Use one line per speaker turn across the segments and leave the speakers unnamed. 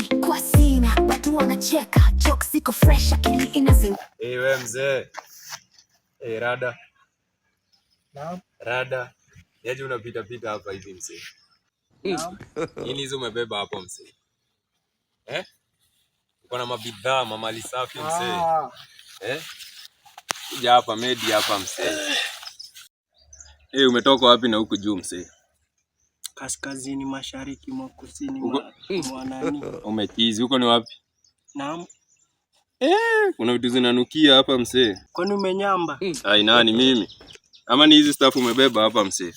kwa sina, watu wanacheka, jokes ziko fresh, akili inazinga.
We mzee. Rada.
Naam.
Rada. Yaje unapita pita hapa hivi mzee.
Naam.
Nini hizo umebeba hapo mzee? Uko na mabidhaa, mamali safi mzee. Kuja hapa medi hapa mzee. Umetoka wapi na huku juu mzee?
Kaskazini mashariki mwa kusini mwa nani?
Umekizi, huko ni wapi?
Naam.
Kuna vitu zinanukia hapa mzee.
Kwani umenyamba?
Ai nani mimi? Ama ni hizi stuff umebeba hapa mzee?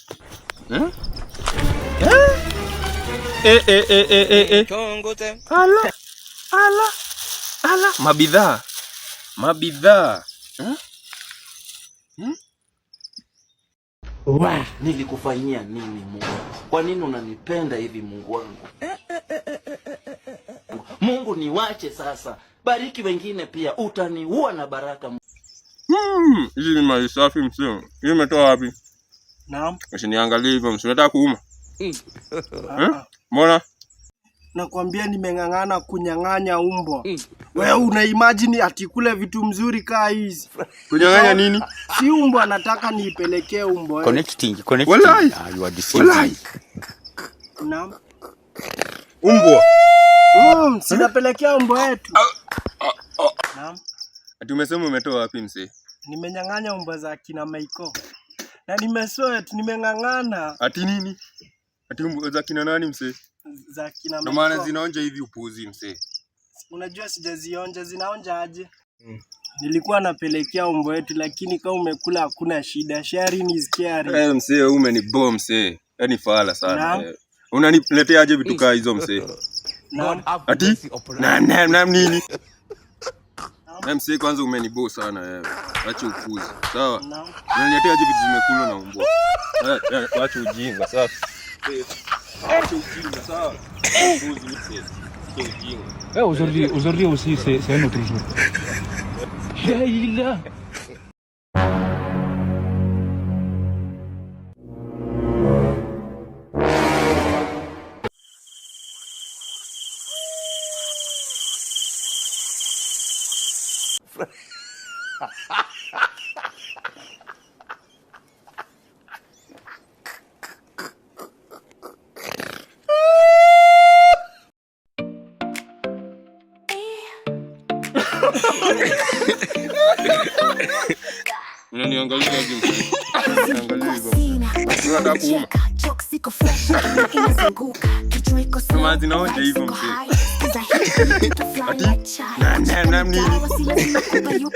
Ala. Mabidhaa.
Nilikufanyia nini Mungu? Kwa nini unanipenda hivi Mungu wangu? Mungu niwache sasa. Bariki wengine pia, utaniua na baraka.
Hizi ni mali safi mzee. Hii umetoa wapi?
Naam.
Usiniangalie hivyo mzee. Unataka kuuma? Mbona?
Nakwambia nimeng'ang'ana kunyang'anya umbwa. Wewe una imagine ati kule vitu mzuri kaa hizi.
Kunyang'anya nini?
Si umbwa nataka niipelekee umbwa.
Connecting.
Wallahi.
You are deceiving.
Naam.
Umbwa.
Sinapelekea umbwa yetu. Naam.
Ati umesema umetoa wapi mzee?
Nimenyang'anya umbwa za kina Maiko. Na nimesweat, nimeng'ang'ana.
Ati nini? Ati umbwa za kina nani mzee?
Za kina Maiko.
Ndio maana zinaonja hivi upuzi mzee.
Unajua sijazionja, zinaonja aje? Nilikuwa napelekea umbwa yetu lakini kama umekula hakuna shida. Sharing is caring.
Mzee wewe umeniboa mzee. Yaani fala sana. Unaniletea aje vitu kaa hizo mzee? Ati? Na nini? Mzee kwanza umeniboa sana wewe. Acha upuzi. Sawa? Unaniletea aje vitu zimekula na umbwa? Acha ujinga, sawa? Acha ujinga, sawa? Upuzi mzee.
Aujourd'hui aussi, c'est un autre jour. Il est là.
Unaniangalia aje mzee? Unaniangalia hivyo. Unataka kuuma?
Jokes ziko fresh, akili inazinguka. Kichwa iko sawa.
Kama zinaonja hivyo mzee. Ati? Na nini?